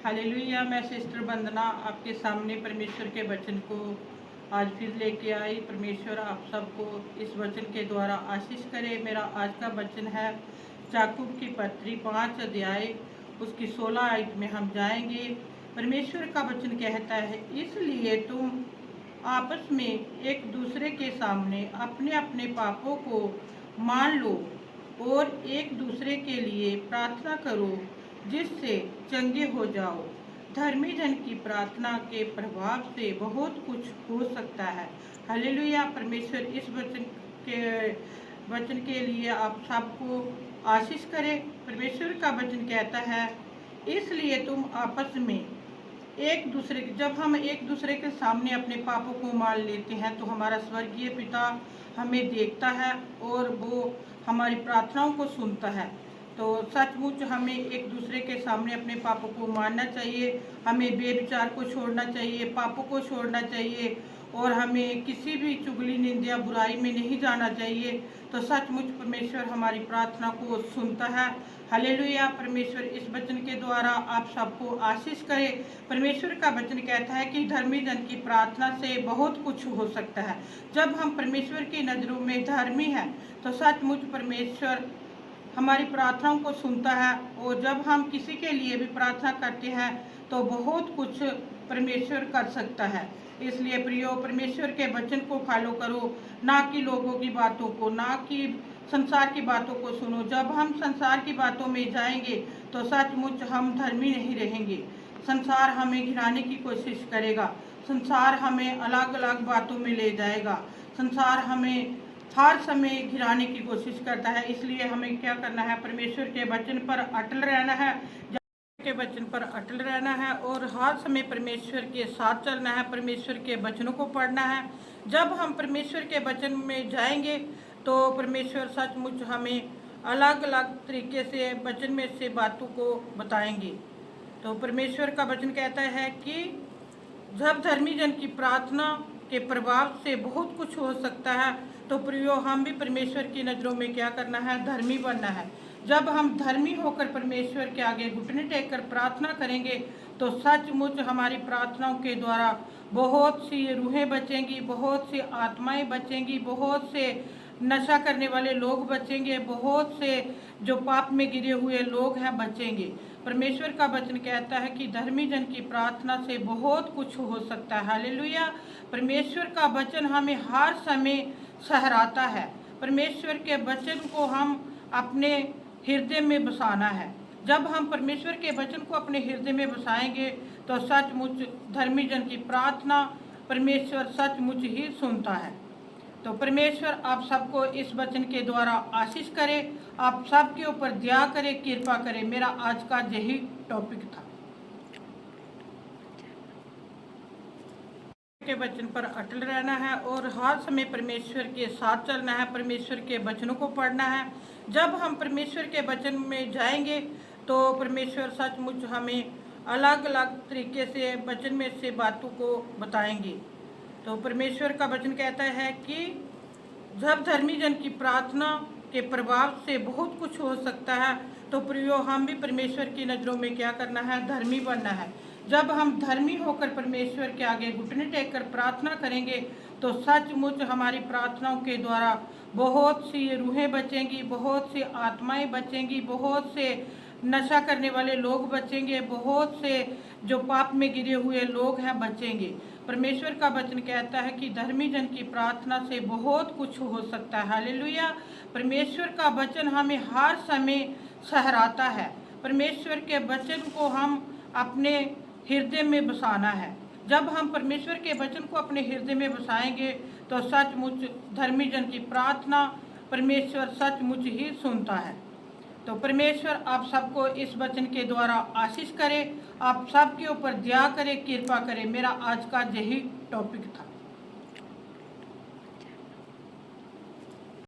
Hallelujah. मैं sister वंदना आपके सामने परमेश्वर के वचन को आज फिर लेके आई। परमेश्वर आप सबको इस वचन के द्वारा आशीष करे। मेरा आज का वचन है याकूब की पत्री 5 अध्याय उसकी 16 आयत में हम जाएंगे। परमेश्वर का वचन कहता है, इसलिए तुम आपस में एक दूसरे के सामने अपने अपने पापों को मान लो और एक दूसरे के लिए प्रार्थना करो जिससे चंगे हो जाओ। धर्मी जन की प्रार्थना के प्रभाव से बहुत कुछ हो सकता है। हालेलुया। परमेश्वर इस वचन के लिए आप सबको आशीष करे। परमेश्वर का वचन कहता है, इसलिए तुम आपस में एक दूसरे जब हम एक दूसरे के सामने अपने पापों को मान लेते हैं तो हमारा स्वर्गीय पिता हमें देखता है और वो हमारी प्रार्थनाओं को सुनता है। तो सचमुच हमें एक दूसरे के सामने अपने पापों को मानना चाहिए। हमें बेविचार को छोड़ना चाहिए, पापों को छोड़ना चाहिए और हमें किसी भी चुगली निंदा बुराई में नहीं जाना चाहिए। तो सचमुच परमेश्वर हमारी प्रार्थना को सुनता है। हालेलुया। परमेश्वर इस वचन के द्वारा आप सबको आशीष करे। परमेश्वर का वचन कहता है कि धर्मी जन की प्रार्थना से बहुत कुछ हो सकता है। जब हम परमेश्वर की नज़रों में धर्मी हैं तो सचमुच परमेश्वर हमारी प्रार्थनाओं को सुनता है और जब हम किसी के लिए भी प्रार्थना करते हैं तो बहुत कुछ परमेश्वर कर सकता है। इसलिए प्रियो, परमेश्वर के वचन को फॉलो करो, ना कि लोगों की बातों को, ना कि संसार की बातों को सुनो। जब हम संसार की बातों में जाएंगे तो सचमुच हम धर्मी नहीं रहेंगे। संसार हमें गिराने की कोशिश करेगा, संसार हमें अलग अलग बातों में ले जाएगा, संसार हमें हर समय गिराने की कोशिश करता है। इसलिए हमें क्या करना है, परमेश्वर के वचन पर अटल रहना है, के वचन पर अटल रहना है और हर समय परमेश्वर के साथ चलना है, परमेश्वर के वचनों को पढ़ना है। जब हम परमेश्वर के वचन में जाएंगे तो परमेश्वर सचमुच हमें अलग अलग तरीके से वचन में से बातों को बताएंगे। तो परमेश्वर का वचन कहता है कि जब धर्मी जन की प्रार्थना के प्रभाव से बहुत कुछ हो सकता है, तो प्रियो हम भी परमेश्वर की नज़रों में क्या करना है, धर्मी बनना है। जब हम धर्मी होकर परमेश्वर के आगे घुटने टेक कर प्रार्थना करेंगे तो सचमुच हमारी प्रार्थनाओं के द्वारा बहुत सी रूहें बचेंगी, बहुत सी आत्माएं बचेंगी, बहुत से नशा करने वाले लोग बचेंगे, बहुत से जो पाप में गिरे हुए लोग हैं बचेंगे। परमेश्वर का वचन कहता है कि धर्मी जन की प्रार्थना से बहुत कुछ हो सकता है। हालेलुया। परमेश्वर का वचन हमें हर समय सहराता है। परमेश्वर के वचन को हम अपने हृदय में बसाना है। जब हम परमेश्वर के वचन को अपने हृदय में बसाएंगे तो सचमुच धर्मी जन की प्रार्थना परमेश्वर सचमुच ही सुनता है। तो परमेश्वर आप सबको इस वचन के द्वारा आशीष करे, आप सबके ऊपर दया करे, कृपा करे। मेरा आज का यही टॉपिक था। के वचन पर अटल रहना है और हर समय परमेश्वर के साथ चलना है, परमेश्वर के वचनों को पढ़ना है। जब हम परमेश्वर के वचन में जाएंगे तो परमेश्वर सचमुच हमें अलग अलग तरीके से वचन में से बातों को बताएंगे। तो परमेश्वर का वचन कहता है कि जब धर्मी जन की प्रार्थना के प्रभाव से बहुत कुछ हो सकता है, तो प्रियो हम भी परमेश्वर की नज़रों में क्या करना है, धर्मी बनना है। जब हम धर्मी होकर परमेश्वर के आगे घुटने टेक कर प्रार्थना करेंगे तो सचमुच हमारी प्रार्थनाओं के द्वारा बहुत सी रूहें बचेंगी, बहुत सी आत्माएं बचेंगी, बहुत से नशा करने वाले लोग बचेंगे, बहुत से जो पाप में गिरे हुए लोग हैं बचेंगे। परमेश्वर का वचन कहता है कि धर्मी जन की प्रार्थना से बहुत कुछ हो सकता है। हालेलुया। परमेश्वर का वचन हमें हर समय सहराता है। परमेश्वर के वचन को हम अपने हृदय में बसाना है। जब हम परमेश्वर के वचन को अपने हृदय में बसाएंगे तो सचमुच धर्मी जन की प्रार्थना परमेश्वर सचमुच ही सुनता है। तो परमेश्वर आप सबको इस वचन के द्वारा आशीष करे, आप सबके ऊपर दया करे, कृपा करे। मेरा आज का यही टॉपिक था।